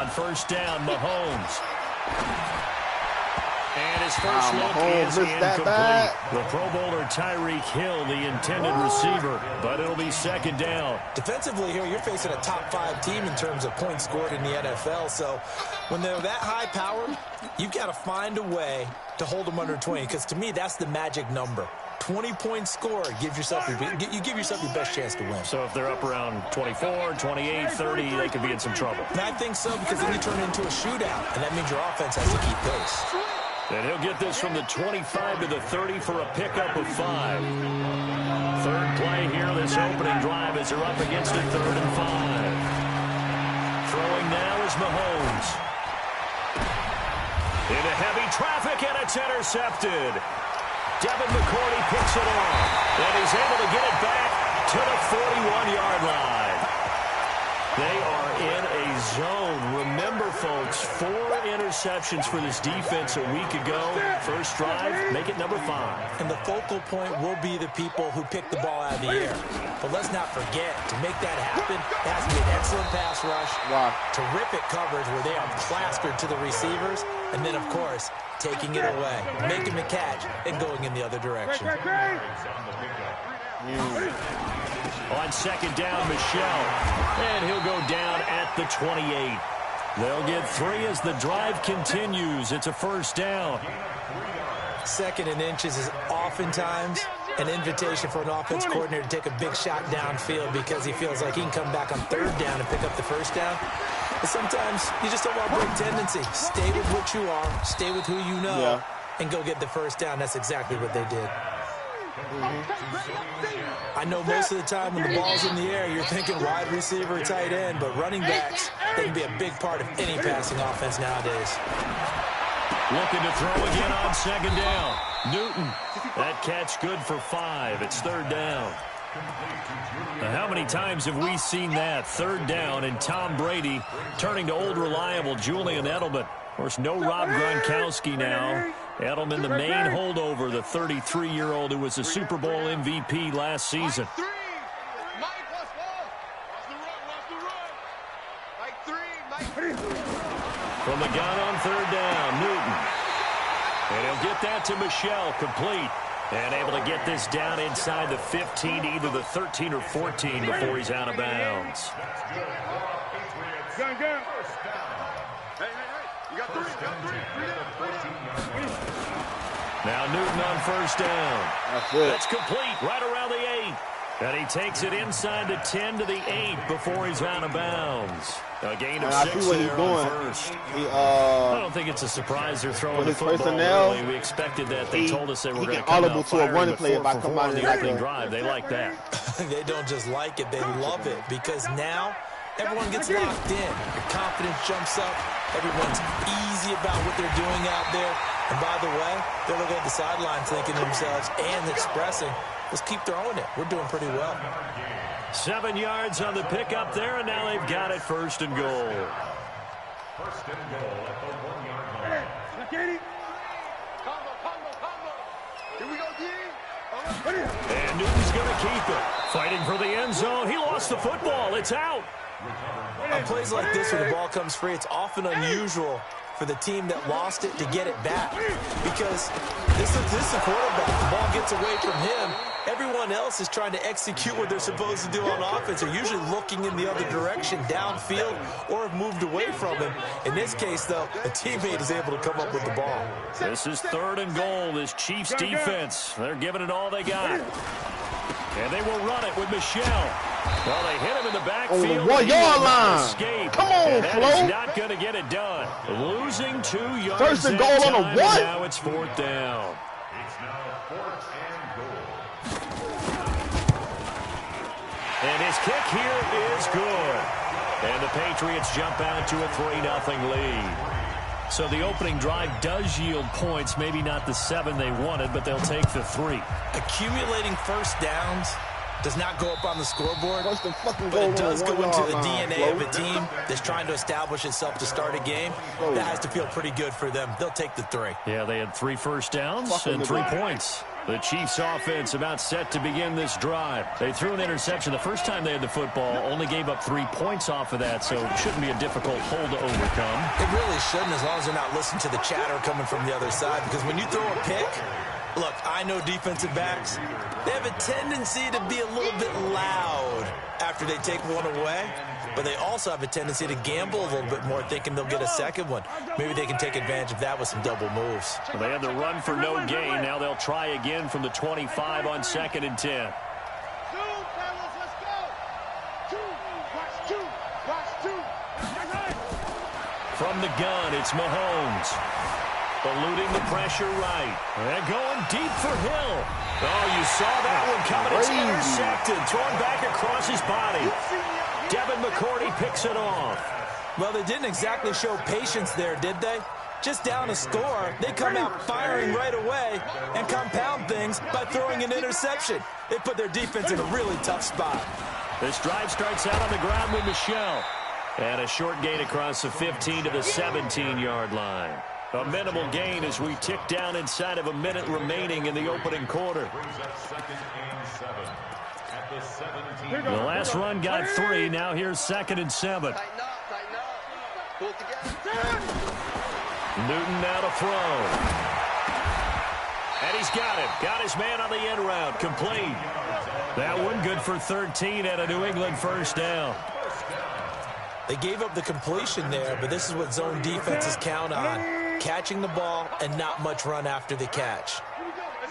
on first down, Mahomes. And his first look is incomplete. The Pro Bowler Tyreek Hill, the intended receiver, but it'll be second down. Defensively here, you're facing a top-5 team in terms of points scored in the NFL. So when they're that high-powered, you've got to find a way to hold them under 20, because to me, that's the magic number. 20-point score, you give yourself your best chance to win. So if they're up around 24, 28, 30, they could be in some trouble. And I think so, because then you turn it into a shootout, and that means your offense has to keep pace. And he'll get this from the 25 to the 30 for a pickup of 5. Third play here, this opening drive as they're up against it, 3rd and 5. Throwing now is Mahomes. Into heavy traffic, and it's intercepted. Devin McCourty picks it off, and he's able to get it back to the 41-yard line. They are in a zone. Remember, folks, 4 interceptions for this defense a week ago. First drive, make it number 5. And the focal point will be the people who pick the ball out of the air. But let's not forget, to make that happen, it has to be an excellent pass rush, terrific coverage where they are plastered to the receivers, and then, of course, taking it away, making the catch, and going in the other direction. On second down, Michel. And he'll go down at the 28. They'll get 3 as the drive continues. It's a first down. 2nd and inches is oftentimes an invitation for an offense coordinator to take a big shot downfield because he feels like he can come back on 3rd down and pick up the first down. But sometimes you just don't want to break tendency. Stay with what you are, stay with who you know, and go get the first down. That's exactly what they did. I know most of the time when the ball's in the air, you're thinking wide receiver, tight end, but running backs, they can be a big part of any passing offense nowadays. Looking to throw again on second down. Newton, that catch good for 5. It's 3rd down. Now, how many times have we seen that? 3rd down, and Tom Brady turning to old reliable Julian Edelman. Of course, no Rob Gronkowski now. Edelman, the main holdover, the 33-year-old who was a Super Bowl MVP last season. From the gun on 3rd down, Newton. And he'll get that to Michel, complete. And able to get this down inside the 15, either the 13 or 14 before he's out of bounds. Now Newton on first down. That's complete right around the 8. And he takes it inside the 10 to the 8 before he's out of bounds. A gain of 6 there on first. I don't think it's a surprise they're throwing the football early. We expected that. They told us they were going to come out firing the 4-for-4 on the opening drive. They like that. They don't just like it. They love it because now everyone gets locked in. Your confidence jumps up. Everyone's easy about what they're doing out there. And by the way, they're looking at the sideline thinking to themselves and expressing, let's keep throwing it. We're doing pretty well. 7 yards on the pickup there, and now they've got it 1st and goal. 1st and goal at the 1-yard line. Here we go, D. And Newton's going to keep it. Fighting for the end zone. He lost the football. It's out. On plays like this where the ball comes free, it's often unusual for the team that lost it to get it back. Because this is the quarterback. The ball gets away from him. Everyone else is trying to execute what they're supposed to do on offense. They're usually looking in the other direction, downfield, or have moved away from him. In this case, though, a teammate is able to come up with the ball. This is 3rd and goal. This Chiefs defense, they're giving it all they got. And they will run it with Michel. Well, they hit him in the backfield. On the 1-yard line. Escape. Come on, Flo. That is not going to get it done. Losing 2 yards. 1st and goal on a what? Now it's 4th down. It's now 4th and goal. And his kick here is good. And the Patriots jump out to a 3-0 lead. So the opening drive does yield points, maybe not the 7 they wanted, but they'll take the 3. Accumulating first downs does not go up on the scoreboard, but it does go into the DNA of a team that's trying to establish itself to start a game. That has to feel pretty good for them. They'll take the 3. Yeah, they had 3 first downs and 3 points. The Chiefs offense about set to begin this drive. They threw an interception the first time they had the football, only gave up 3 points off of that, so it shouldn't be a difficult hole to overcome. It really shouldn't, as long as they're not listening to the chatter coming from the other side, because when you throw a pick, look, I know defensive backs, they have a tendency to be a little bit loud after they take one away, but they also have a tendency to gamble a little bit more, thinking they'll get a second one. Maybe they can take advantage of that with some double moves. Well, they had the run for no gain. Now they'll try again from the 25 on 2nd and 10. From the gun, it's Mahomes. Eluding the pressure right. And going deep for Hill. Oh, you saw that one coming. It's intercepted. Thrown back across his body. Devin McCourty picks it off. Well, they didn't exactly show patience there, did they? Just down a score, they come out firing right away and compound things by throwing an interception. They put their defense in a really tough spot. This drive starts out on the ground with Michel. And a short gain across the 15 to the 17-yard line. A minimal gain as we tick down inside of a minute remaining in the opening quarter. The last run got 3. Now here's 2nd and 7. Newton now to throw. And he's got him. Got his man on the end route. Complete. That one good for 13 at a New England first down. They gave up the completion there, but this is what zone defenses count on. Catching the ball and not much run after the catch.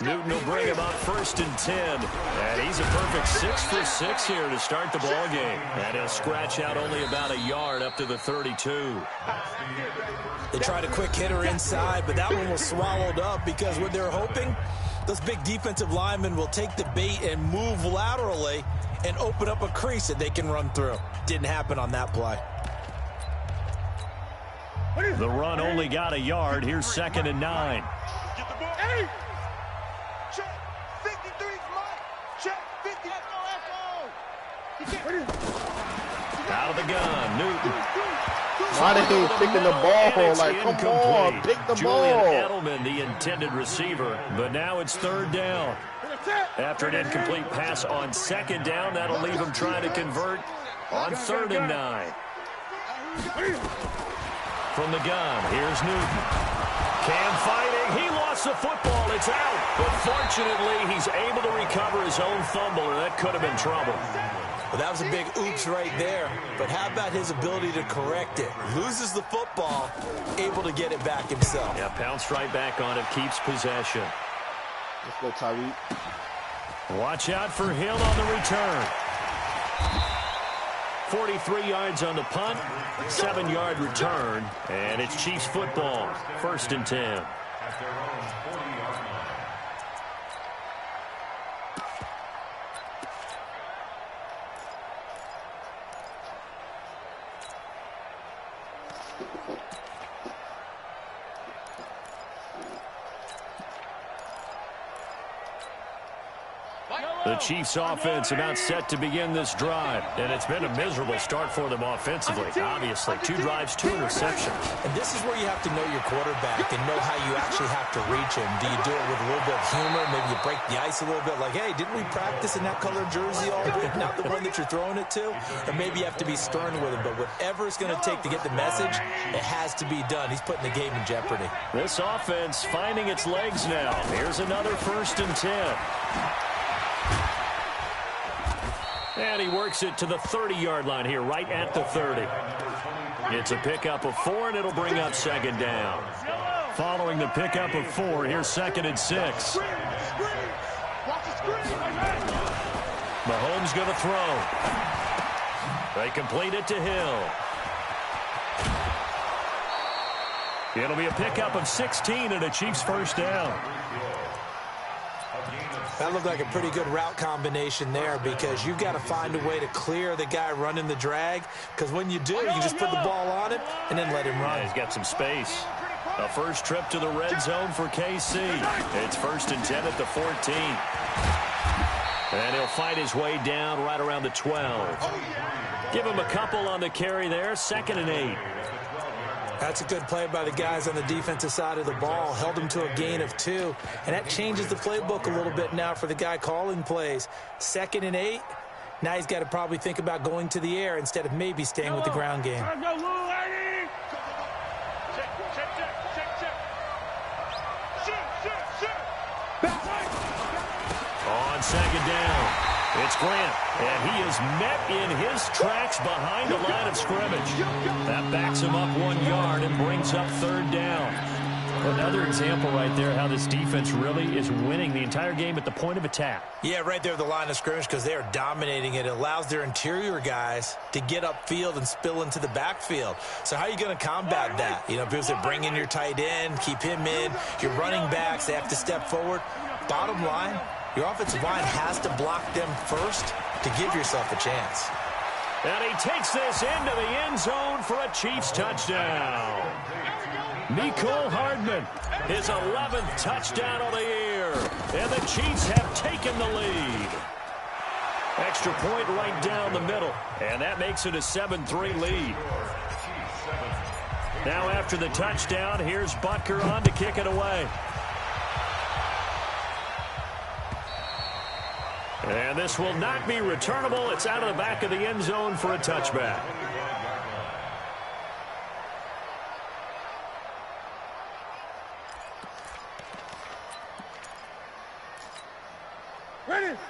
Newton will bring him up 1st and 10. And he's a perfect 6 for 6 here to start the ball game. And he'll scratch out only about a yard up to the 32. They tried a quick hitter inside, but that one was swallowed up because what they're hoping, those big defensive linemen will take the bait and move laterally and open up a crease that they can run through. Didn't happen on that play. The run only got a yard. Here's 2nd and 9. Get the ball. Check 53, check 50. Out of the gun, Newton. Why they ain't picking the ball? Like, come on, pick the Julian ball. Edelman, the intended receiver. But now it's 3rd down. After an incomplete pass on 2nd down, that'll leave him trying to convert on 3rd and 9. From the gun, here's Newton. Cam fighting. He lost the football. It's out. But fortunately, he's able to recover his own fumble, and that could have been trouble. Well, that was a big oops right there. But how about his ability to correct it? Loses the football, able to get it back himself. Yeah, pounced right back on it, keeps possession. Let's go, Tyreek. Watch out for Hill on the return. 43 yards on the punt, 7-yard return, and it's Chiefs football, 1st and 10. The Chiefs offense about set to begin this drive, and it's been a miserable start for them offensively. Obviously, 2 drives, 2 interceptions. And this is where you have to know your quarterback and know how you actually have to reach him. Do you do it with a little bit of humor? Maybe you break the ice a little bit, like, hey, didn't we practice in that colored jersey all week? Not the one that you're throwing it to. Or maybe you have to be stern with him, but whatever it's going to take to get the message, it has to be done. He's putting the game in jeopardy. This offense finding its legs now. Here's another 1st and 10. And he works it to the 30-yard line here, right at the 30. It's a pickup of 4, and it'll bring up 2nd down. Following the pickup of 4, here's 2nd and 6. Mahomes going to throw. They complete it to Hill. It'll be a pickup of 16 and a Chiefs first down. That looked like a pretty good route combination there because you've got to find a way to clear the guy running the drag, because when you do, you just put the ball on him and then let him run. Yeah, he's got some space. A first trip to the red zone for KC. It's 1st and 10 at the 14. And he'll fight his way down right around the 12. Give him a couple on the carry there. 2nd and 8. That's a good play by the guys on the defensive side of the ball. Held them to a gain of 2. And that changes the playbook a little bit now for the guy calling plays. 2nd and 8. Now he's got to probably think about going to the air instead of maybe staying with the ground game. On 2nd down, it's Grant, and he is met in his tracks behind the line of scrimmage. That backs him up 1 yard and brings up 3rd down. Another example right there how this defense really is winning the entire game at the point of attack. Yeah, right there at the line of scrimmage because they are dominating it. It allows their interior guys to get upfield and spill into the backfield. So how are you going to combat that? You know, because they bring in your tight end, keep him in. Your running backs, they have to step forward. Bottom line, your offensive line has to block them first to give yourself a chance. And he takes this into the end zone for a Chiefs touchdown. Mecole Hardman, his 11th touchdown of the year. And the Chiefs have taken the lead. Extra point right down the middle. And that makes it a 7-3 lead. Now after the touchdown, here's Butker on to kick it away. And this will not be returnable. It's out of the back of the end zone for a touchback.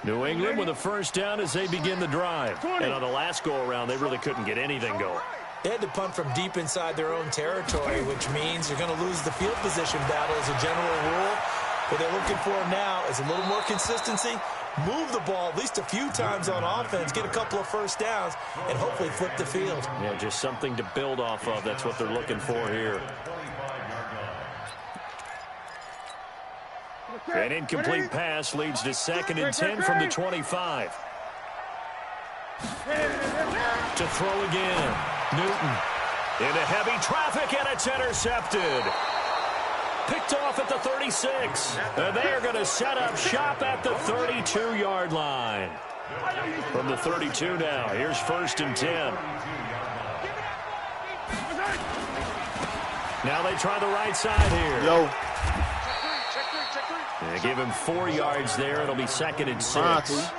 New England with a first down as they begin the drive. And on the last go-around, they really couldn't get anything going. They had to punt from deep inside their own territory, which means you're going to lose the field position battle as a general rule. What they're looking for now is a little more consistency, move the ball at least a few times on offense, get a couple of first downs, and hopefully flip the field. Yeah, just something to build off of. That's what they're looking for here. An incomplete pass leads to 2nd and 10 from the 25. To throw again. Newton into heavy traffic, and it's intercepted. Picked off at the 36. And they are going to set up shop at the 32-yard line. From the 32 now, here's 1st and 10. Now they try the right side here. They give him 4 yards there. It'll be 2nd and 6.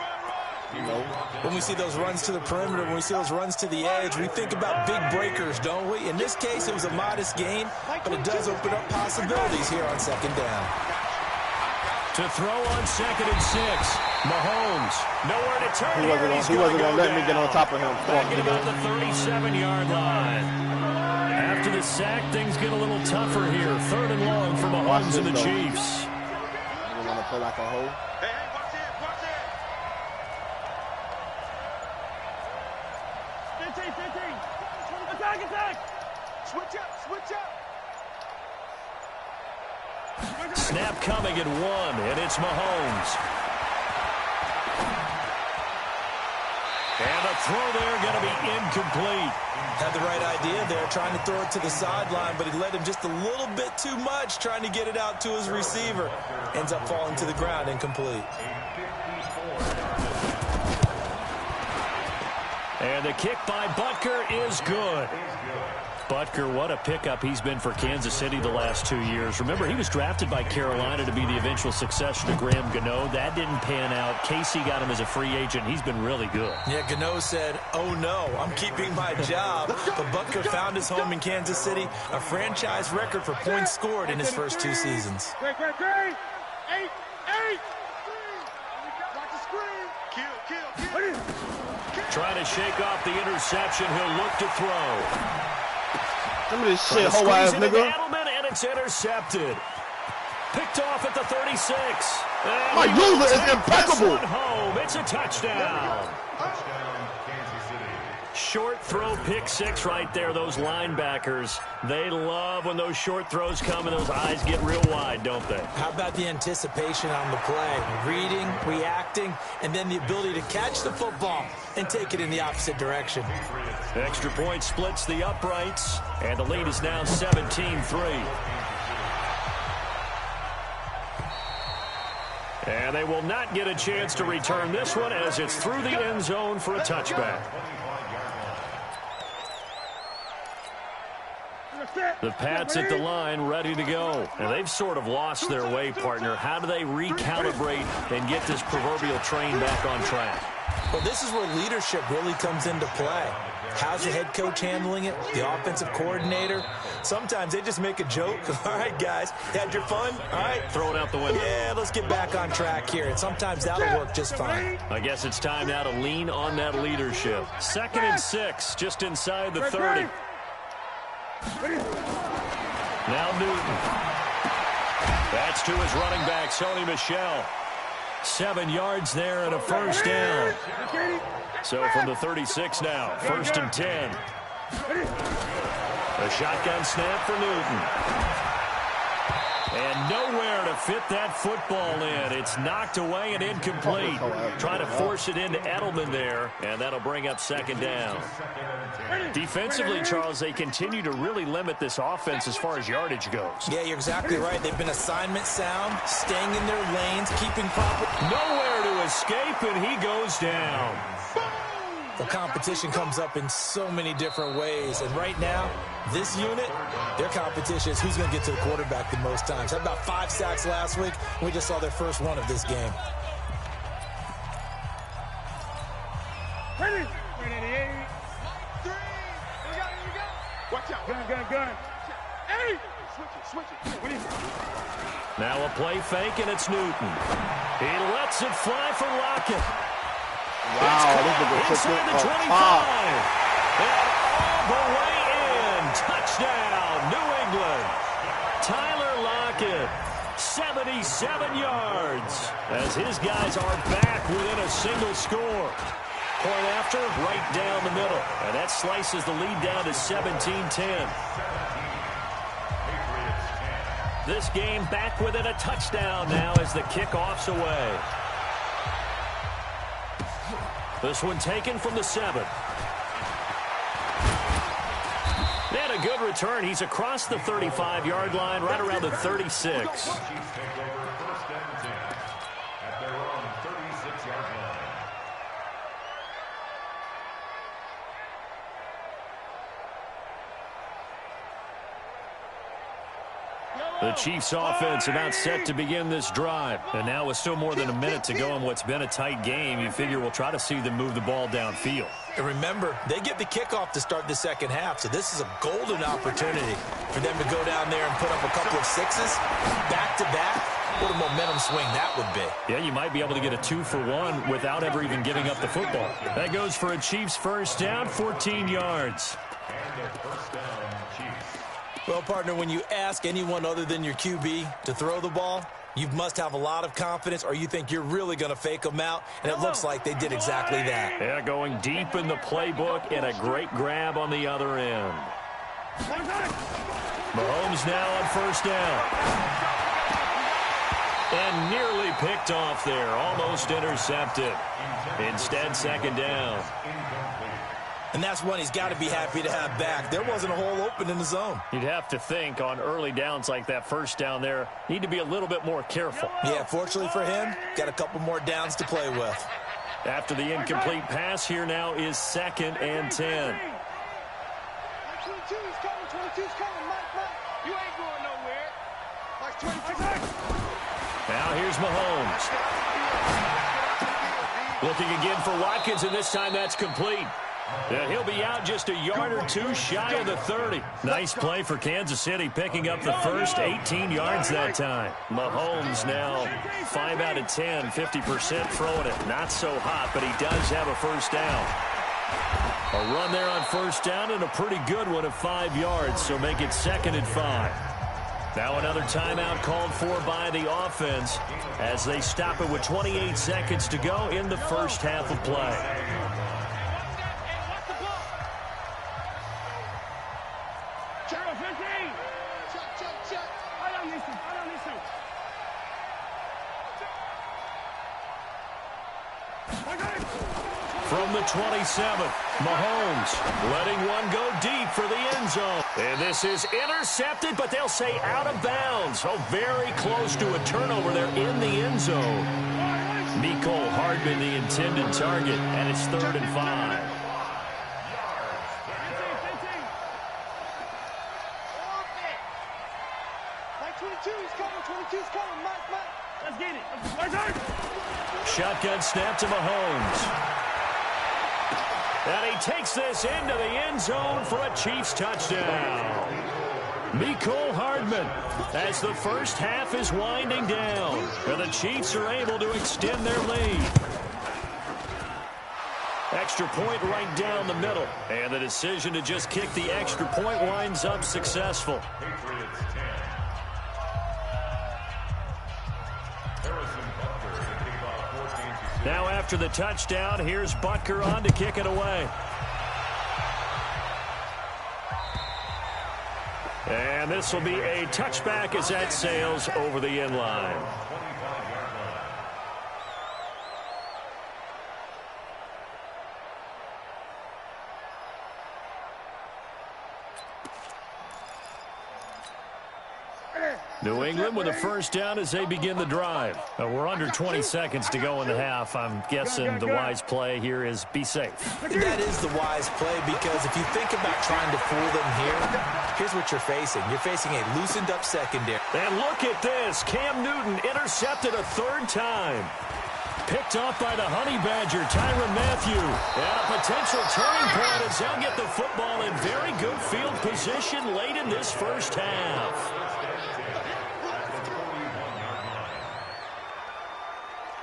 When we see those runs to the perimeter, when we see those runs to the edge, we think about big breakers, don't we? In this case, it was a modest gain, but it does open up possibilities here on 2nd down. To throw on 2nd and 6. Mahomes, nowhere to turn. He wasn't going to let me get on top of him. Back at about the 37-yard line. After the sack, things get a little tougher here. 3rd and long for Mahomes and the Chiefs. You want to play like a hole? Hey, watch it, watch it. 15. Attack. Switch up. Snap coming at 1, and it's Mahomes. And the throw there going to be incomplete. Had the right idea there, trying to throw it to the sideline, but he led him just a little bit too much, trying to get it out to his receiver. Ends up falling to the ground, incomplete. And the kick by Butker is good. Butker, what a pickup he's been for Kansas City the last 2 years. Remember, he was drafted by Carolina to be the eventual successor to Graham Gano. That didn't pan out. Casey got him as a free agent. He's been really good. Yeah, Gano said, oh no, I'm keeping my job. But Butker found his home in Kansas City, a franchise record for points scored in his first 2 seasons. Great. 8. Watch the screen. Kill. Trying to shake off the interception. He'll look to throw. Some of this shit, whole ass nigga. And it's intercepted. Picked off at the 36. My user is impeccable. Home. It's a touchdown. Short throw, pick 6 right there. Those linebackers, they love when those short throws come and those eyes get real wide, don't they? How about the anticipation on the play? Reading, reacting, and then the ability to catch the football and take it in the opposite direction. Extra point splits the uprights, and the lead is now 17-3. And they will not get a chance to return this one as it's through the end zone for a touchback. The Pats at the line, ready to go. And they've sort of lost their way, partner. How do they recalibrate and get this proverbial train back on track? Well, this is where leadership really comes into play. How's the head coach handling it? The offensive coordinator? Sometimes they just make a joke. All right, guys, had your fun? All right. Throw it out the window. Yeah, let's get back on track here. And sometimes that'll work just fine. I guess it's time now to lean on that leadership. 2nd and 6, just inside the 30. Now Newton. That's to his running back, Sony Michel. 7 yards there and a first down. So from the 36 now, 1st and 10. A shotgun snap for Newton. And nowhere to fit that football in. It's knocked away and incomplete. Trying to force it into Edelman there, and that'll bring up 2nd down. Defensively, Charles, they continue to really limit this offense as far as yardage goes. Yeah, you're exactly right. They've been assignment sound, staying in their lanes, keeping proper. Nowhere to escape, and he goes down. The competition comes up in so many different ways. And right now, this unit, their competition is who's going to get to the quarterback the most times. Had about 5 sacks last week. We just saw their first one of this game. Ready? Ready. 3. Watch out. Gun. Hey! Switch it. Now a play fake, and it's Newton. He lets it fly for Lockett. Wow, this is a inside the 25. And all the way in. Touchdown, New England. Tyler Lockett, 77 yards. As his guys are back within a single score. Point after, right down the middle. And that slices the lead down to 17-10. This game back within a touchdown now as the kickoff's away. This one taken from the 7. And a good return. He's across the 35-yard line, right around the 36. The Chiefs offense about set to begin this drive. And now with still more than a minute to go in what's been a tight game, you figure we'll try to see them move the ball downfield. And remember, they get the kickoff to start the second half, so this is a golden opportunity for them to go down there and put up a couple of 6s back-to-back. What a momentum swing that would be. Yeah, you might be able to get a 2-for-1 without ever even giving up the football. That goes for a Chiefs first down, 14 yards. Well, partner, when you ask anyone other than your QB to throw the ball, you must have a lot of confidence, or you think you're really going to fake them out, and it looks like they did exactly that. Yeah, going deep in the playbook and a great grab on the other end. Mahomes now on first down. And nearly picked off there, almost intercepted. Instead, 2nd down. And that's one he's got to be happy to have back. There wasn't a hole open in the zone. You'd have to think on early downs like that first down there, need to be a little bit more careful. Yeah, fortunately for him, got a couple more downs to play with. After the incomplete pass, here now is 2nd and 10. 22's coming. 22's coming. Mike. You ain't going nowhere. Like 22. Now here's Mahomes. Looking again for Watkins, and this time that's complete. Yeah, he'll be out just a yard or two shy of the 30. Nice play for Kansas City, picking up the first 18 yards that time. Mahomes now 5 out of 10, 50% throwing it. Not so hot, but he does have a first down. A run there on first down and a pretty good one of 5 yards, so make it 2nd and 5. Now another timeout called for by the offense as they stop it with 28 seconds to go in the first half of play. From the 27th, Mahomes letting one go deep for the end zone. And this is intercepted, but they'll say out of bounds. Oh, very close to a turnover there in the end zone. Mecole Hardman, the intended target, and it's 3rd and 5. 22's coming. 22's coming. Mike. Let's get it. Shotgun snap to Mahomes. And he takes this into the end zone for a Chiefs touchdown. Mecole Hardman as the first half is winding down. And the Chiefs are able to extend their lead. Extra point right down the middle. And the decision to just kick the extra point winds up successful. Now after the touchdown, here's Butker on to kick it away. And this will be a touchback as that sails over the end line. New England with a first down as they begin the drive. We're under 20 seconds to go in the half. I'm guessing the wise play here is be safe. That is the wise play, because if you think about trying to fool them here, here's what you're facing. You're facing a loosened up secondary. And look at this. Cam Newton intercepted a third time. Picked off by the Honey Badger, Tyrann Mathieu. And a potential turning point as they'll get the football in very good field position late in this first half.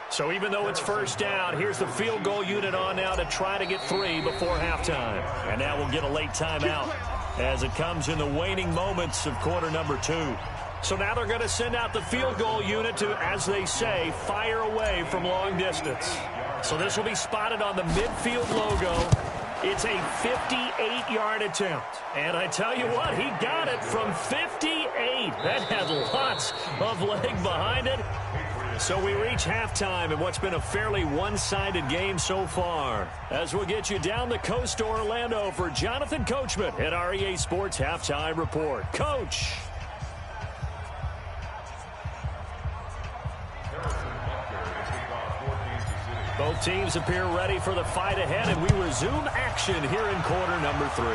So even though it's first down, here's the field goal unit on now to try to get 3 before halftime. And now we'll get a late timeout as it comes in the waning moments of quarter number 2. So now they're going to send out the field goal unit to, as they say, fire away from long distance. So this will be spotted on the midfield logo. It's a 58-yard attempt. And I tell you what, he got it from 58. That had lots of leg behind it. So we reach halftime in what's been a fairly one-sided game so far. As we'll get you down the coast to Orlando for Jonathan Coachman at REA Sports Halftime Report. Coach. Both teams appear ready for the fight ahead, and we resume action here in quarter number 3.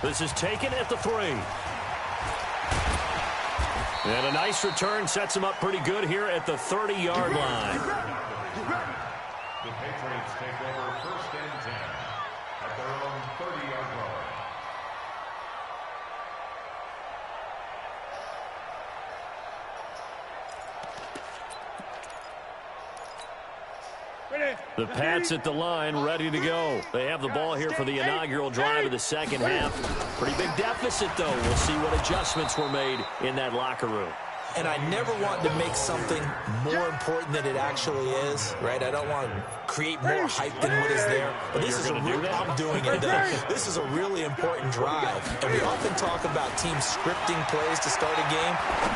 This is taken at the 3. And a nice return sets him up pretty good here at the 30-yard line. The Patriots take over first and 10 at their own 30-yard line. The Pats at the line, ready to go. They have the ball here for the inaugural drive of the second half. Pretty big deficit, though. We'll see what adjustments were made in that locker room. And I never want to make something more important than it actually is, right? I don't want to create more hype than what is there. But this is a real, I'm doing it. This is a really important drive. And we often talk about teams scripting plays to start a game.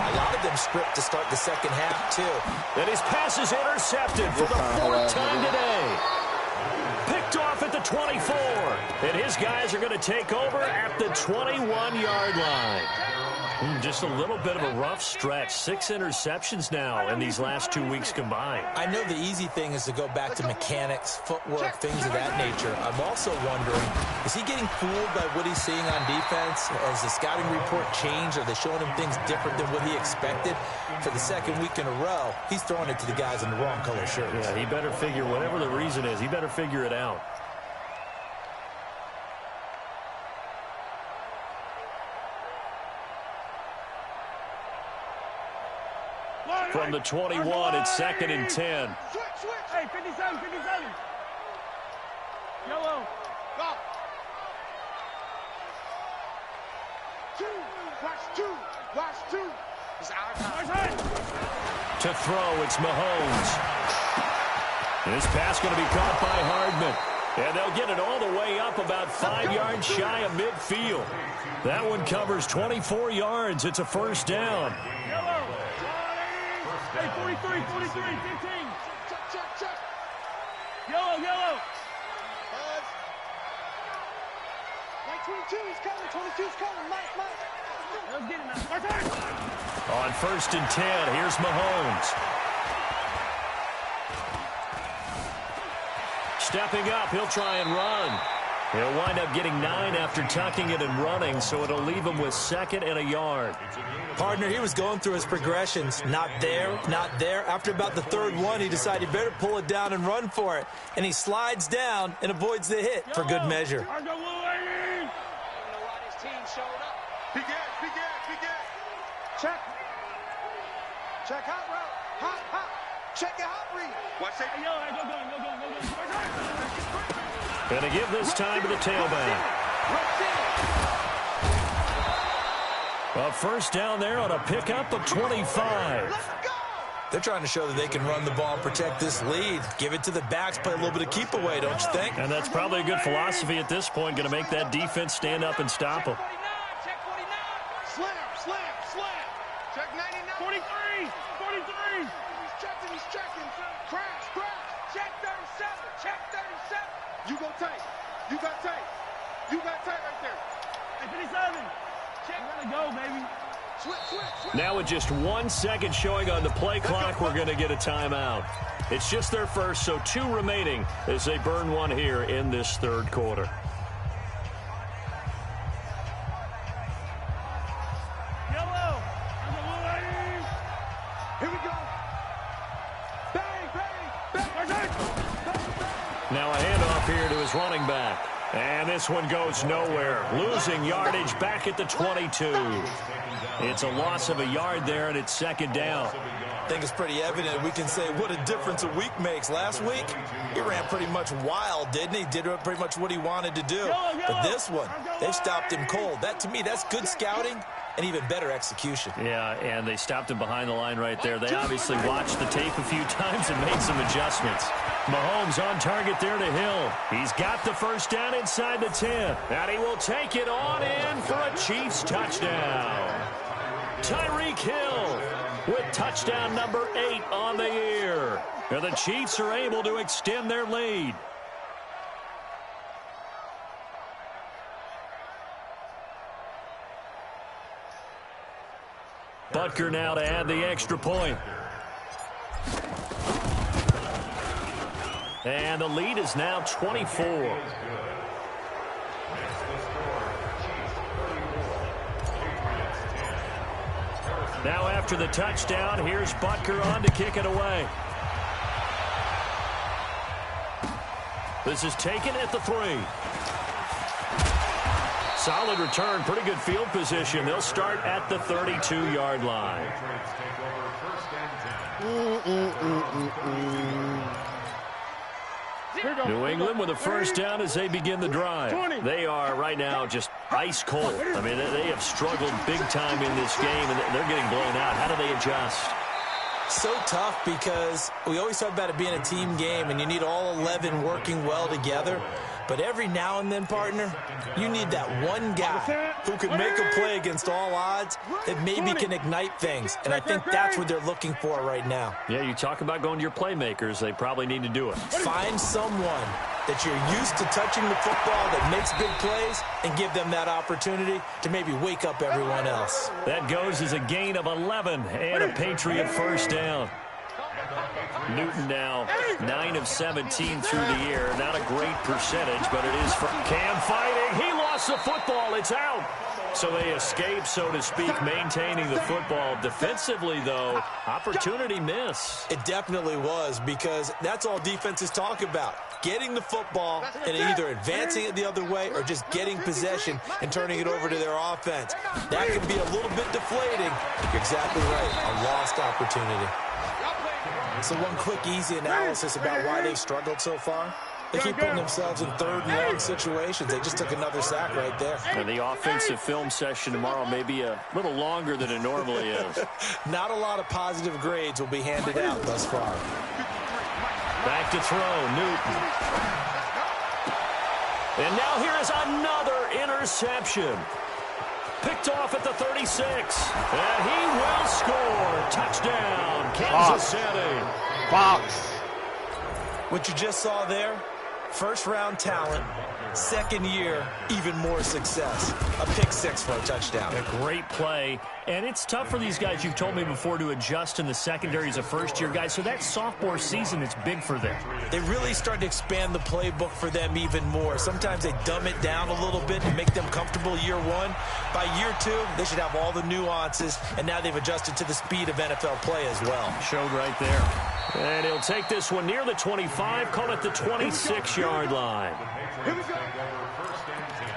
A lot of them script to start the second half, too. And his pass is intercepted for the 4th time today. Picked off at the 24. And his guys are going to take over at the 21-yard line. Just a little bit of a rough stretch. 6 interceptions now in these last 2 weeks combined. I know the easy thing is to go back to mechanics, footwork, things of that nature. I'm also wondering, is he getting fooled by what he's seeing on defense? Has the scouting report changed? Are they showing him things different than what he expected? For the second week in a row, he's throwing it to the guys in the wrong color shirts. Yeah, he better figure, whatever the reason is, he better figure it out. From the 21, it's 2nd and 10. Hey, 57. Yellow. Go. 2. Watch 2. It's our time. To throw, it's Mahomes. And this pass going to be caught by Hardman. And they'll get it all the way up about 5 yards shy of midfield. That one covers 24 yards. It's a first down. Yellow. Hey, 43, 15. Check. Yellow. Mike 22's coming. 22's coming. Mike. Let's get it now. On 1st and 10, here's Mahomes. Stepping up, he'll try and run. He'll wind up getting 9 after tucking it and running, so it'll leave him with 2nd and a yard. Partner, he was going through his progressions. Not there, not there. After about the 3rd one, he decided he better pull it down and run for it. And he slides down and avoids the hit for good measure. Check. Check hot route. Hot. Check your hot read. Watch it. Go. Gonna give this time to the tailback. A first down there on a pickup of 25. They're trying to show that they can run the ball and protect this lead. Give it to the backs, play a little bit of keep away, don't you think? And that's probably a good philosophy at this point. Going to make that defense stand up and stop them. Check 49. Slam. Check 99. 43. He's checking. Crash. Check 37. Check 37. You go tight. You got tight right there. Hey, 57. Check. Gotta go, baby. Switch. Now with just 1 second showing on the play clock, we're going to get a timeout. It's just their first, so 2 remaining as they burn one here in this 3rd quarter. Yellow. Here we go. Bang. Now a handoff here to his running back. And this one goes nowhere. Losing yardage back at the 22. It's a loss of a yard there, and it's 2nd down. I think it's pretty evident. We can say what a difference a week makes. Last week, he ran pretty much wild, didn't he? Did pretty much what he wanted to do. But this one, they stopped him cold. That, to me, that's good scouting and even better execution. Yeah, and they stopped him behind the line right there. They obviously watched the tape a few times and made some adjustments. Mahomes on target there to Hill. He's got the first down inside the 10. And he will take it on in for a Chiefs touchdown. Tyreek Hill with touchdown number 8 on the year. And the Chiefs are able to extend their lead. Butker now to add the extra point. And the lead is now 24. Now after the touchdown, here's Butker on to kick it away. This is taken at the 3. Solid return, pretty good field position. They'll start at the 32-yard line. New England with a first down as they begin the drive. They are right now just ice cold. I mean, they have struggled big time in this game, and they're getting blown out. How do they adjust? So tough because we always talk about it being a team game, and you need all 11 working well together. But every now and then, partner, you need that one guy who can make a play against all odds that maybe can ignite things. And I think that's what they're looking for right now. Yeah, you talk about going to your playmakers. They probably need to do it. Find someone that you're used to touching the football that makes big plays and give them that opportunity to maybe wake up everyone else. That goes as a gain of 11 and a Patriot first down. Newton now 9 of 17 through the year. Not a great percentage, but it is for Cam fighting. He lost the football. It's out. So they escape, so to speak, maintaining the football. Defensively, though, opportunity miss. It definitely was, because that's all defenses talk about. Getting the football and either advancing it the other way or just getting possession and turning it over to their offense. That can be a little bit deflating. You're exactly right. A lost opportunity. So one quick, easy analysis about why they've struggled so far. They keep putting themselves in 3rd and long situations. They just took another sack right there. And the offensive film session tomorrow may be a little longer than it normally is. Not a lot of positive grades will be handed out thus far. Back to throw, Newton. And now here is another interception. Picked off at the 36. And he will score. Touchdown, Kansas City. Fox. What you just saw there, First-round talent, second year, even more success. A pick six for a touchdown. A great play. And it's tough for these guys, you've told me before, to adjust in the secondary as a first-year guy. So that sophomore season is big for them. They really start to expand the playbook for them even more. Sometimes they dumb it down a little bit to make them comfortable year one. By year two, they should have all the nuances, and now they've adjusted to the speed of NFL play as well. Showed right there. And he'll take this one near the 25, call it the 26-yard line. Here we go. First and 10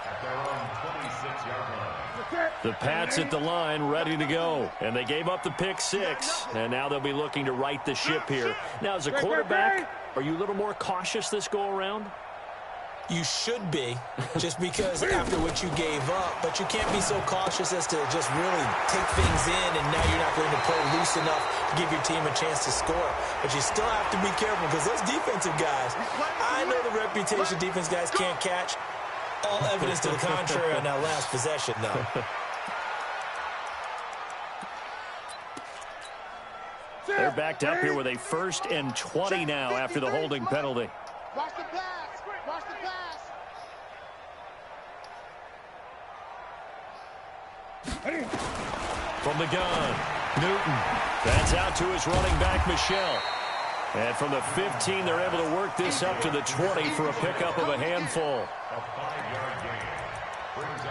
at their own 26-yard line. The Pats at the line, ready to go. And they gave up the pick six, and now they'll be looking to right the ship here. Now, as a quarterback, are you a little more cautious this go-around? You should be, just because after what you gave up, but you can't be so cautious as to just really take things in, and now you're not going to play loose enough to give your team a chance to score. But you still have to be careful, because those defensive guys, I know the reputation defense guys can't catch. All evidence to the contrary on that last possession, though. They're backed up here with a 1st and 20 now after the holding penalty. Watch the pass. Watch the pass. From the gun, Newton. That's out to his running back, Michel. And from the 15, they're able to work this up to the 20 for a pickup of a handful.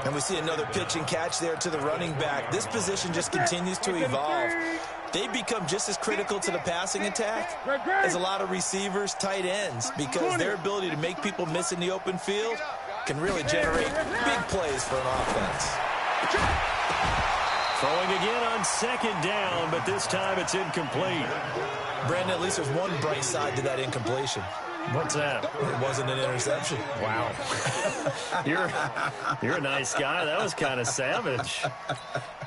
And we see another pitch and catch there to the running back. This position just continues to evolve. They become just as critical to the passing attack as a lot of receivers, tight ends, because their ability to make people miss in the open field can really generate big plays for an offense. Throwing again on 2nd down, but this time it's incomplete. Brandon, at least there's one bright side to that incompletion. What's that? It wasn't an interception. Wow. You're a nice guy. That was kind of savage.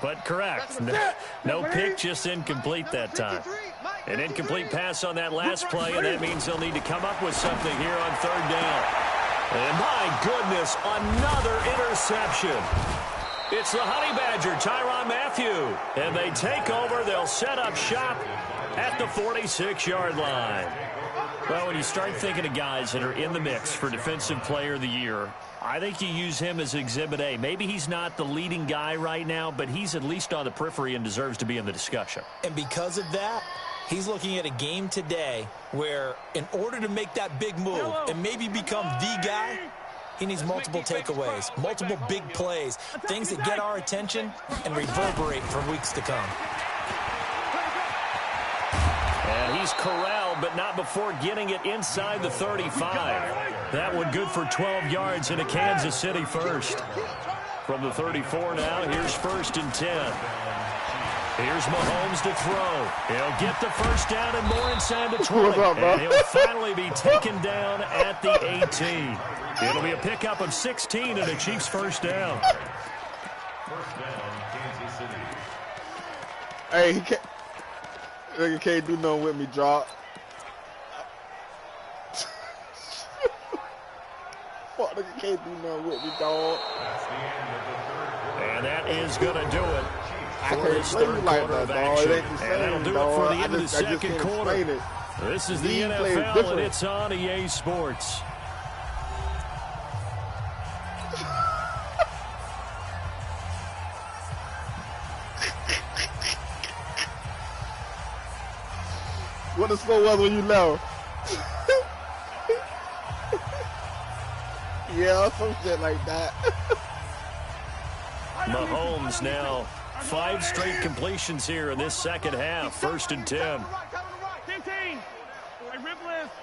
But correct. No pick, just incomplete that time. An incomplete pass on that last play, and that means they'll need to come up with something here on 3rd down. And my goodness, another interception. It's the Honey Badger, Tyrann Mathieu. And they take over. They'll set up shop at the 46-yard line. Well, when you start thinking of guys that are in the mix for Defensive Player of the Year, I think you use him as Exhibit A. Maybe he's not the leading guy right now, but he's at least on the periphery and deserves to be in the discussion. And because of that, he's looking at a game today where in order to make that big move and maybe become the guy, he needs multiple takeaways, multiple big plays, things that get our attention and reverberate for weeks to come. And he's corralled, but not before getting it inside the 35. That one good for 12 yards into Kansas City first. From the 34 now, here's 1st and 10. Here's Mahomes to throw. He'll get the first down and more inside the 20. And he'll finally be taken down at the 18. It'll be a pickup of 16 and a Chiefs first down. First down, Kansas City. Hey, he can't do nothing with me, drop. Fuck, nigga can't do nothing with me, dog. That's the end of the 3rd quarter. And that is going to do it I for can't this explain 3rd you like quarter that, of dog. action. It ain't the And same, that'll do dog. it for the I end of the just can't 2nd explain quarter. it. This is the League play is NFL, and different. it's on EA Sports. What the score was when you left? Yeah, some shit like that. Mahomes now 5 straight completions here in this second half. 1st and 10. 15. Hey, rip left.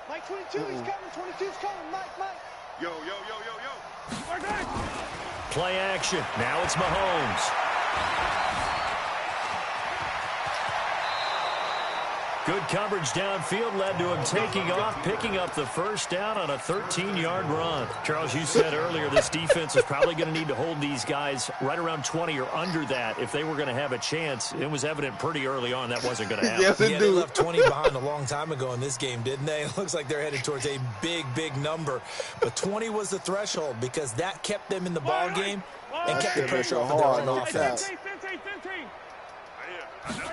Mike 22, he's coming. 22's coming. Mike. Yo, yo, yo, yo, yo. Work it. Play action. Now it's Mahomes. Good coverage downfield led to him taking off, picking up the first down on a 13-yard run. Charles, you said earlier this defense is probably going to need to hold these guys right around 20 or under that if they were going to have a chance. It was evident pretty early on that wasn't going to happen. Yes, it Yeah, do. they left 20 behind a long time ago in this game, didn't they? It looks like they're headed towards a big, big number. But 20 was the threshold because that kept them in the ball game and kept the shit pressure make it off of hard their own on offense. 15. Right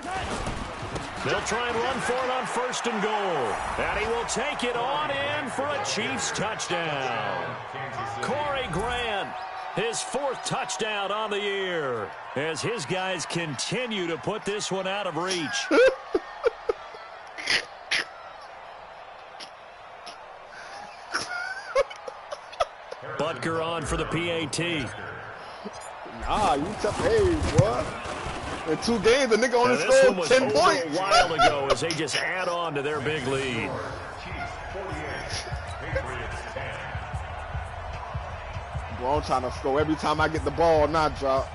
here. They'll try and run for it on 1st and goal. And he will take it on in for a Chiefs touchdown. Corey Grant, his 4th touchdown on the year, as his guys continue to put this one out of reach. Butker on for the PAT. Nah, you tough. Hey, boy. In 2 games, the nigga only scored 10 points. A while ago as they just add on to their big lead. Bro, I'm trying to score every time I get the ball, not drop.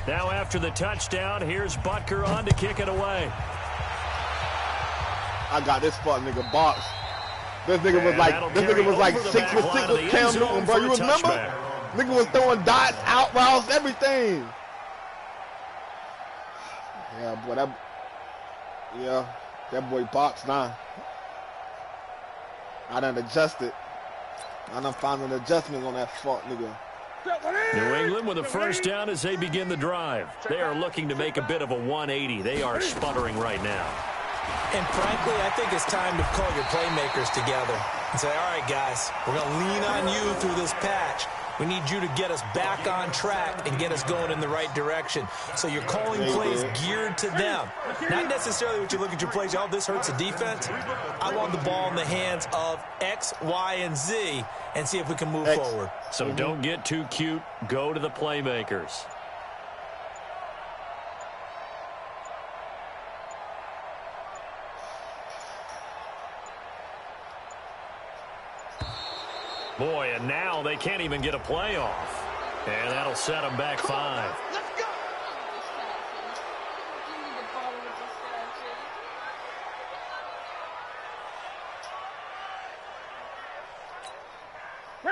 Now after the touchdown, here's Butker on to kick it away. I got this fuck nigga box. This nigga was like 6 for 6 with Cam Newton, bro. You remember? Nigga was throwing dots, out routes, everything. Yeah, boy, that boy box now. I done adjusted. I done found an adjustment on that fuck nigga. New England with a 1st down as they begin the drive. They are looking to make a bit of a 180. They are sputtering right now. And frankly, I think it's time to call your playmakers together and say, all right, guys, we're going to lean on you through this patch. We need you to get us back on track and get us going in the right direction. So you're calling plays geared to them. Not necessarily what you look at your plays, oh, this hurts the defense. I want the ball in the hands of X, Y, and Z and see if we can move forward. So don't get too cute. Go to the playmakers. Boy, and now they can't even get a play off. And that'll set them back 5.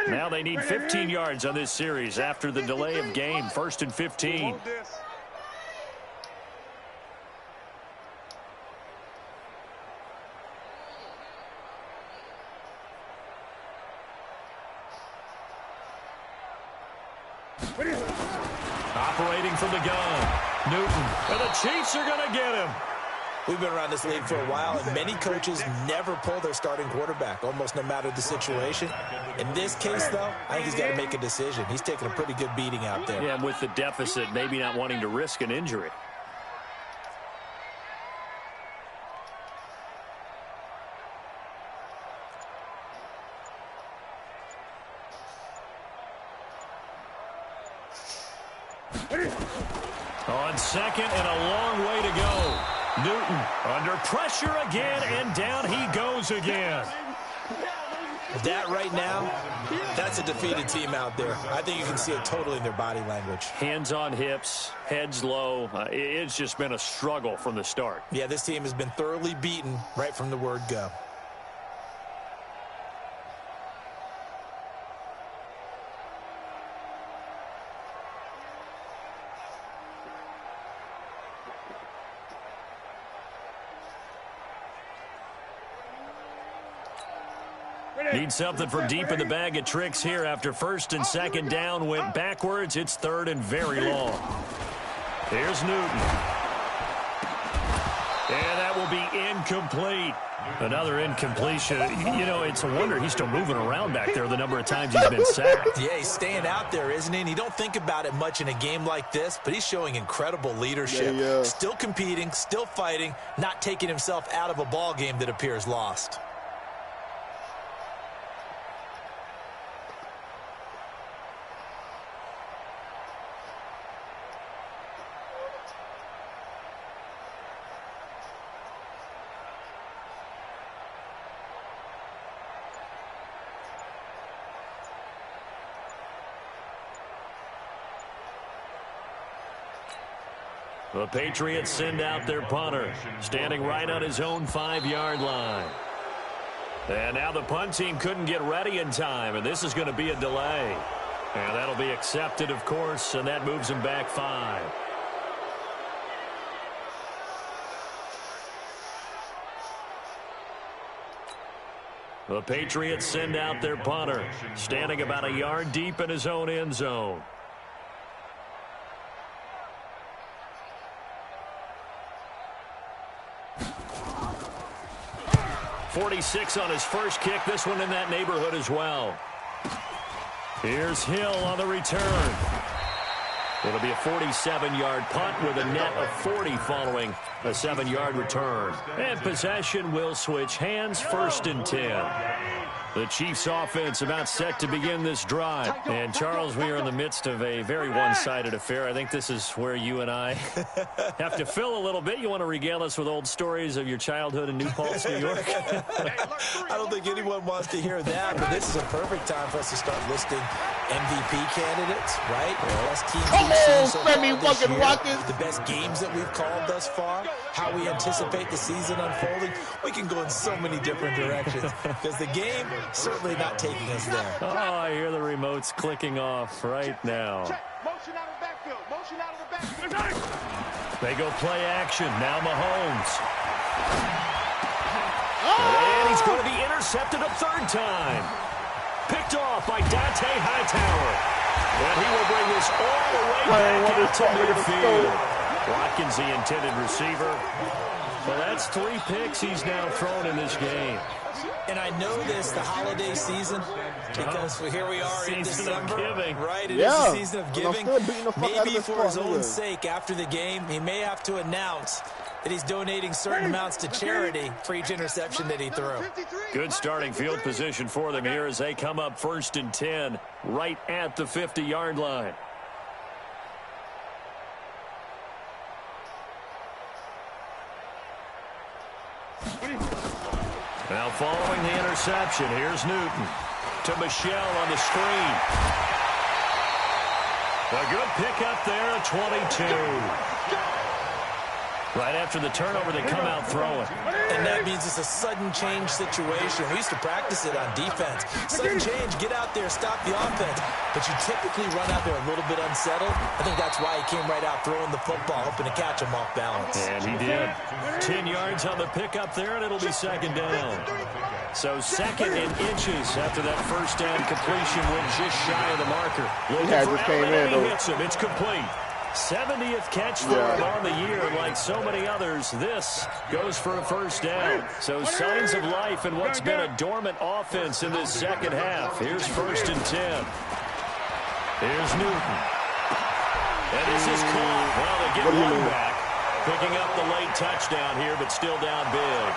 Now they need 15 yards on this series after the delay of game. 1st and 15. Operating from the gun, Newton, and the Chiefs are going to get him. We've been around this league for a while, and many coaches never pull their starting quarterback, almost no matter the situation. In this case, though, I think he's got to make a decision. He's taking a pretty good beating out there. Yeah, and with the deficit, maybe not wanting to risk an injury. On 2nd and a long way to go. Newton under pressure again, and down he goes again. That right now, that's a defeated team out there. I think you can see it totally in their body language. Hands on hips, heads low. It's just been a struggle from the start. Yeah, this team has been thoroughly beaten right from the word go. Need something from deep in the bag of tricks here after 1st and 2nd down went backwards. It's 3rd and very long. Here's Newton. And that will be incomplete. Another incompletion. You know, it's a wonder he's still moving around back there the number of times he's been sacked. Yeah, he's staying out there, isn't he? And you don't think about it much in a game like this, but he's showing incredible leadership. Yeah. Still competing, still fighting, not taking himself out of a ball game that appears lost. The Patriots send out their punter, standing right on his own 5-yard line. And now the punt team couldn't get ready in time, and this is going to be a delay. And that'll be accepted, of course, and that moves him back 5. The Patriots send out their punter, standing about a yard deep in his own end zone. 46 on his first kick. This one in that neighborhood as well. Here's Hill on the return. It'll be a 47-yard punt with a net of 40 following a 7-yard return. And possession will switch hands, 1st and 10. The Chiefs offense about set to begin this drive. And, Charles, we are in the midst of a very one-sided affair. I think this is where you and I have to fill a little bit. You want to regale us with old stories of your childhood in New Paltz, New York? I don't think anyone wants to hear that, but this is a perfect time for us to start listing MVP candidates, right? The best teams we've seen so far this year, the best games that we've called thus far, how we anticipate the season unfolding. We can go in so many different directions because the game certainly not taking us there. Oh, I hear the remotes clicking off right now. Motion out of the backfield. Motion out of the backfield. They go play action. Now Mahomes. And he's going to be intercepted a 3rd time. Picked off by Dante Hightower. And he will bring this all the way back into midfield. Watkins, the intended receiver. Well, that's 3 picks he's now thrown in this game. And I know this, the holiday season, because here we are in December, right? It is the season of giving. Maybe for his own sake, after the game, he may have to announce that he's donating certain amounts to charity for each interception that he threw. Good starting field position for them here as they come up 1st and 10, right at the 50-yard line. Now following the interception, here's Newton to Michelle on the screen. A good pickup there at 22. Right after the turnover, they come out throwing. And that means it's a sudden change situation. We used to practice it on defense. Sudden change, get out there, stop the offense. But you typically run out there a little bit unsettled. I think that's why he came right out throwing the football, hoping to catch him off balance. And he did. 10 yards on the pickup there, and it'll be 2nd down. So 2nd and inches after that 1st down completion went just shy of the marker. He hits him. It's complete. 70th catch for him on the year. Like so many others, this goes for a 1st down. So signs of life in what's been a dormant offense in this 2nd half. Here's 1st and 10. Here's Newton. And this is caught. Well, they get one back. Picking up the late touchdown here, but still down big.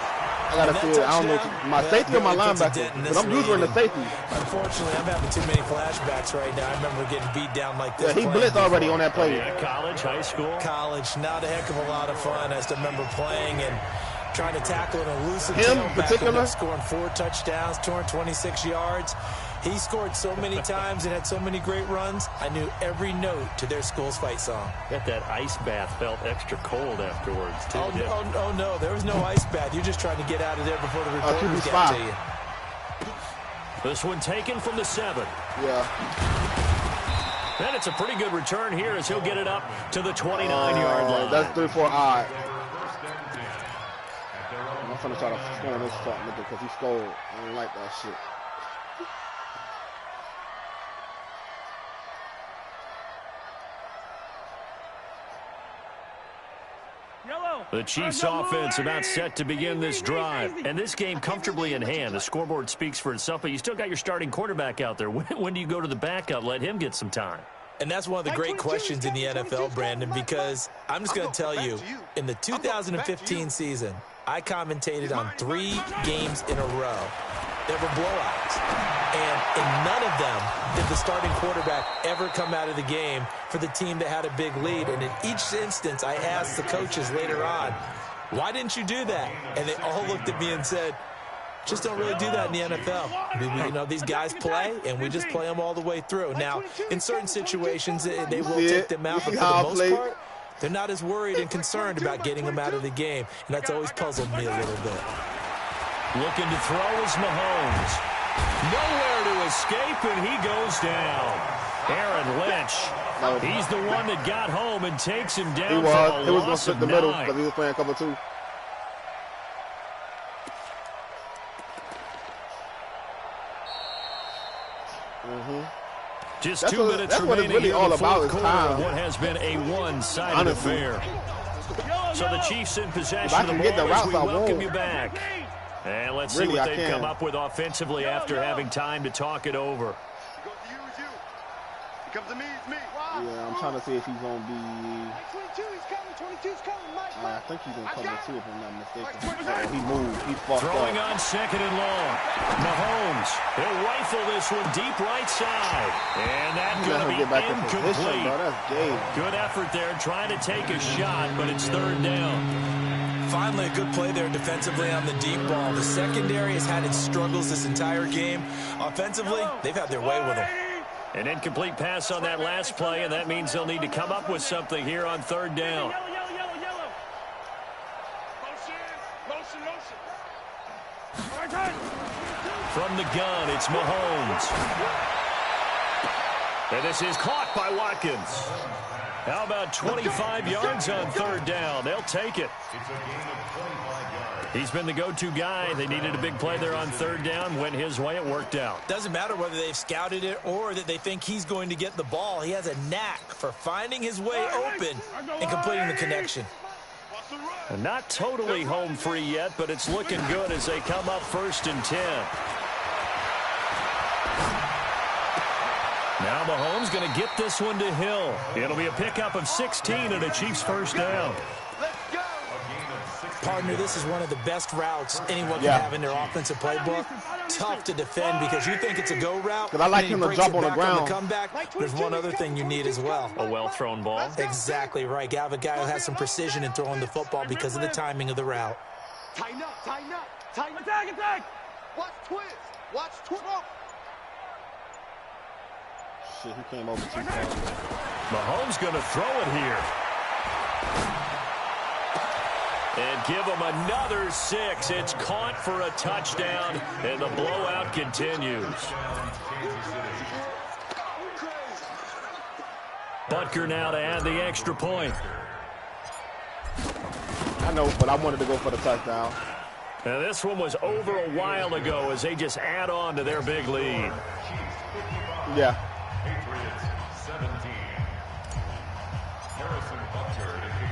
I gotta see it. I don't know my safety or my linebacker, but I'm usually in the safety. Unfortunately, I'm having too many flashbacks right now. I remember getting beat down like this. Yeah, he blitzed already on that play. Yeah, college, high school. College, not a heck of a lot of fun. I just remember playing and trying to tackle an elusive him tailback, particular, scoring 4 touchdowns, 226 yards. He scored so many times and had so many great runs. I knew every note to their school's fight song. Bet that ice bath felt extra cold afterwards, too. Oh, no, there was no ice bath. You're just trying to get out of there before the reporters got to you. This one taken from the 7. Yeah. And it's a pretty good return here as he'll get it up to the 29-yard line. That's 3-4 odd. I'm going to try to score this fuck nigga because he stole. I don't like that shit. The Chiefs offense about set to begin this drive. And this game comfortably in hand. The scoreboard speaks for itself, but you still got your starting quarterback out there. When do you go to the backup? Let him get some time. And that's one of the great questions in the NFL, Brandon, because I'm just going to tell you, in the 2015 season, I commentated on 3 games in a row. There were blowouts. And in none of them did the starting quarterback ever come out of the game for the team that had a big lead. And in each instance, I asked the coaches later on, why didn't you do that? And they all looked at me and said, just don't really do that in the NFL. You know, these guys play, and we just play them all the way through. Now, in certain situations, they will take them out, but for the most part, they're not as worried and concerned about getting them out of the game. And that's always puzzled me a little bit. Looking to throw is Mahomes. Nowhere to escape, and he goes down. Aaron Lynch, he's the one that got home and takes him down. He was going to split the middle because he was playing cover 2. Just 2 minutes remaining really in all the about fourth quarter of time. what has been a one-sided affair. So the Chiefs in possession of the ball as we welcome you back. And let's see what they've come up with offensively after having time to talk it over. He goes to you, it's you. He comes to me, it's me. Yeah, I'm trying to see if he's going to be... 22, he's coming. 22's coming, Mike. I think he's going to come in too, if I'm not mistaken. Oh, he moved. He fucked Throwing up. on second and long. Mahomes, he'll rifle this one deep right side. And that's going to be incomplete. Position, bro. That's gay. Good effort there, trying to take a shot, but it's third down. Finally, a good play there defensively on the deep ball. The secondary has had its struggles this entire game. Offensively, they've had their way with them. An incomplete pass on that last play, and that means they'll need to come up with something here on third down. Yellow. Motion. From the gun, it's Mahomes. And this is caught by Watkins. How about 25 yards on third down? They'll take it. It's a gain of 25 yards. He's been the go-to guy. They needed a big play there on third down. Went his way. It worked out. Doesn't matter whether they've scouted it or that they think he's going to get the ball. He has a knack for finding his way open and completing the connection. And not totally home free yet, but it's looking good as they come up 1st and 10. Now Mahomes going to get this one to Hill. It'll be a pickup of 16 and a Chiefs first down. Partner, this is one of the best routes anyone can have in their offensive playbook. Tough to defend because you think it's a go route. Because I like him to jump on the ground. On the comeback, there's one other thing you need as well. A well-thrown ball. Exactly right. You have a guy who has some precision in throwing the football because of the timing of the route. Tighten up. Attack. Watch twist. Shit, he came over too far. Mahomes going to throw it here. And give him another 6. It's caught for a touchdown, and the blowout continues. Butker now to add the extra point. I know, but I wanted to go for the touchdown. Now this one was over a while ago as they just add on to their big lead. Yeah.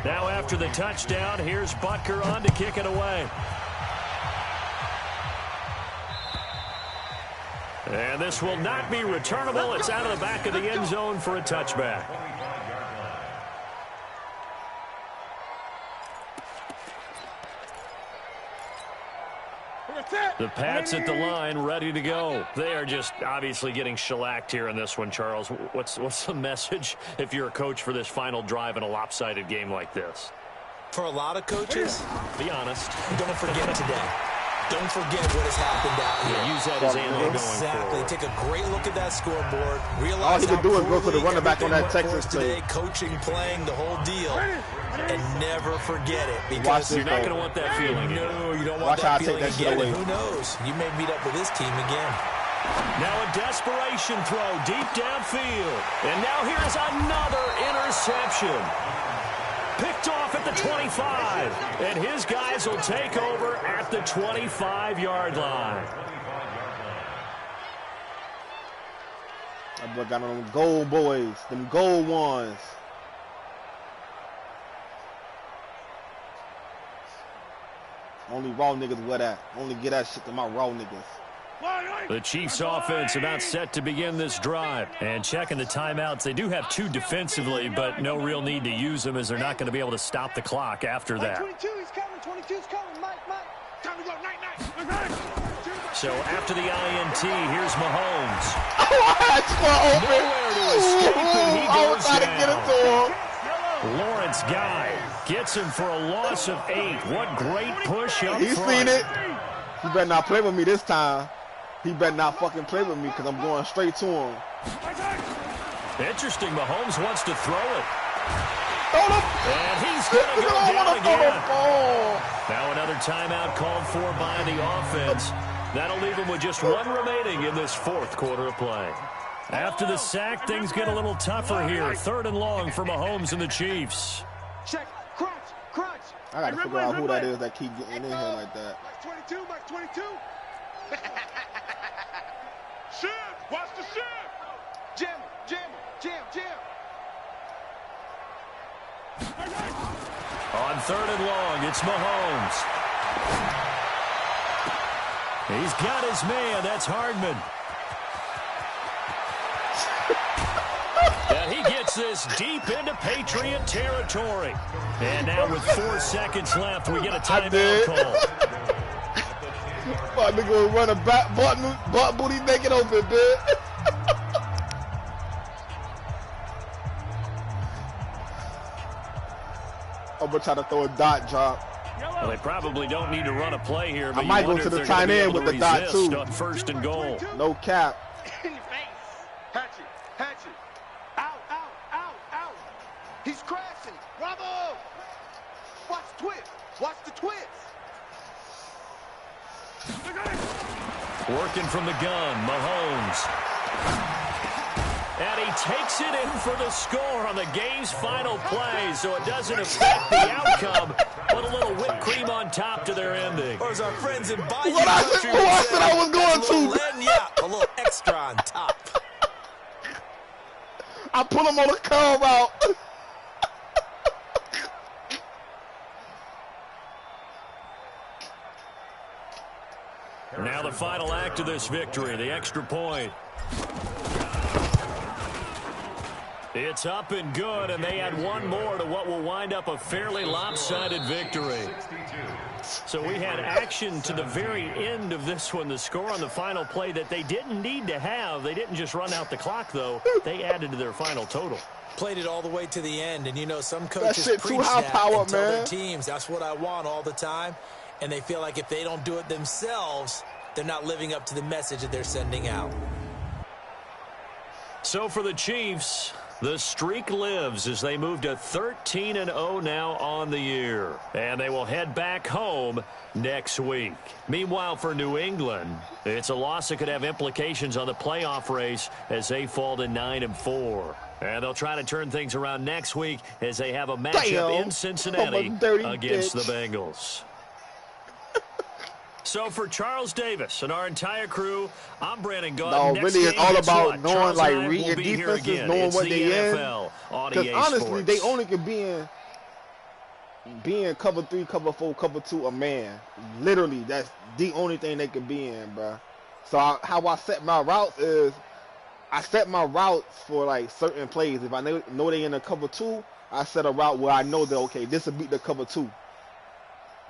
Now after the touchdown, here's Butker on to kick it away. And this will not be returnable. It's out of the back of the end zone for a touchback. The Pats at the line, ready to go. They are just obviously getting shellacked here in this one, Charles. What's the message if you're a coach for this final drive in a lopsided game like this? For a lot of coaches, be honest. Don't forget today. Don't forget what has happened out here. Use that as ammo going Exactly. forward. Take a great look at that scoreboard. Realize all he can do is go to the running back on that Texas Texas today, play. coaching, playing, the whole deal. And never forget it. Watch Because this, you're not going to want that feeling. No, you don't Watch want how I that take feeling that shit again. away. And who knows? You may meet up with this team again. Now a desperation throw deep downfield. And now here's another interception. Picked off at the 25. And his guys will take over at the 25-yard line. That boy got on them gold boys, them gold ones. Only raw niggas wear that. Only get that shit to my raw niggas. The Chiefs offense about set to begin this drive. And checking the timeouts, they do have 2 defensively, but no real need to use them as they're not going to be able to stop the clock after that. 22, he's coming. 22's coming. Mike. Time to go. Night. So after the INT, here's Mahomes. That's open. Nowhere to escape, and he I was goes trying to get it down. to him. Lawrence Guy gets him for a loss of 8. What great push up He's front. seen it. He better not play with me this time. He better not fucking play with me because I'm going straight to him. Interesting. Mahomes wants to throw it. Throw the And he's going to go I down want to throw the again. ball. Now another timeout called for by the offense. That'll leave him with just 1 remaining in this 4th quarter of play. After the sack, things get a little tougher here. 3rd and long for Mahomes and the Chiefs. Check. Crunch. I got to figure out who that is that keep getting in here like that. Mike 22. Shiv, watch the shiv. Jam. On 3rd and long, it's Mahomes. He's got his man. That's Hardman. And he gets this deep into Patriot territory. And now with 4 seconds left, we get a timeout call. My nigga was running back, butt booty naked open, dude. I'm gonna try to throw a dot drop. Well, they probably don't need to run a play here, but I might go to the tight end with the dot too. On 1st and goal. No cap. In your face. Hatchet. Out. He's crashing. Bravo. Watch the twist. Watch the twist. Working from the gun, Mahomes. And he takes it in for the score on the game's final play, so it doesn't affect the outcome, but a little whipped cream on top to their ending. Or as our friends in Bayou What I Country said I was going to. a little extra on top. I put him on the curve out. Now the final act of this victory, the extra point. It's up and good, and they add one more to what will wind up a fairly lopsided victory. So we had action to the very end of this one. The score on the final play that they didn't need to have. They didn't just run out the clock, though. They added to their final total. Played it all the way to the end, and you know some coaches shit preach too high that power, and tell their man. teams, that's what I want all the time, and they feel like if they don't do it themselves, they're not living up to the message that they're sending out. So for the Chiefs, the streak lives as they move to 13-0 now on the year. And they will head back home next week. Meanwhile, for New England, it's a loss that could have implications on the playoff race as they fall to 9-4. And they'll try to turn things around next week as they have a matchup in Cincinnati against the Bengals. So for Charles Davis and our entire crew, I'm Brandon Gaudin. No, really, it's all about knowing, like, reading defenses, knowing what they in. Because honestly, they only can be in cover 3, cover 4, cover 2 a man. Literally, that's the only thing they can be in, bro. So how I set my routes is I set my routes for like certain plays. If I know they in a cover 2, I set a route where I know that okay, this will beat the cover 2.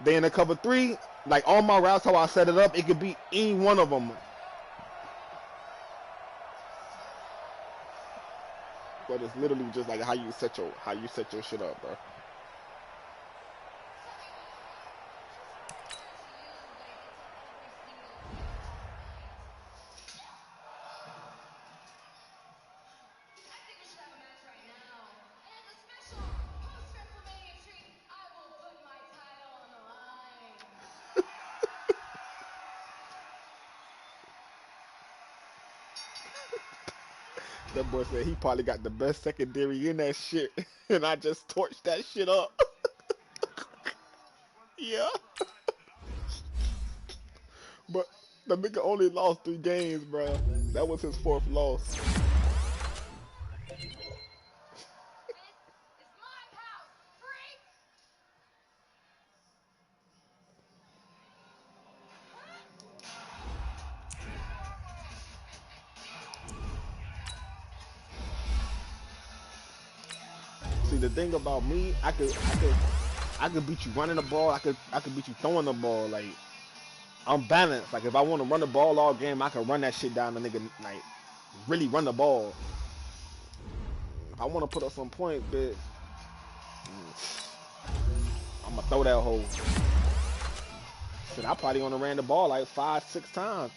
They in the cover 3. Like all my routes, how I set it up, it could be any one of them. But it's literally just like how you set your shit up, bro. That boy said he probably got the best secondary in that shit, and I just torched that shit up. Yeah. But the nigga only lost 3 games, bro. That was his 4th loss. See, the thing about me, I could beat you running the ball. I could beat you throwing the ball. Like, I'm balanced. Like, if I want to run the ball all game, I can run that shit down the nigga. Like, really run the ball. If I want to put up some points, bitch, I'm gonna throw that hole. Shit, I probably only ran the ball like 5-6 times.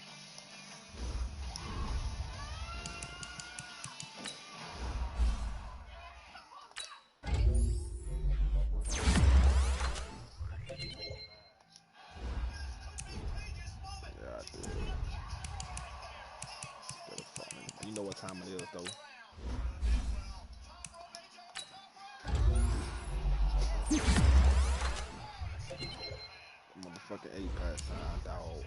You know what time it is, though. Motherfucking 8-pack sign, dog.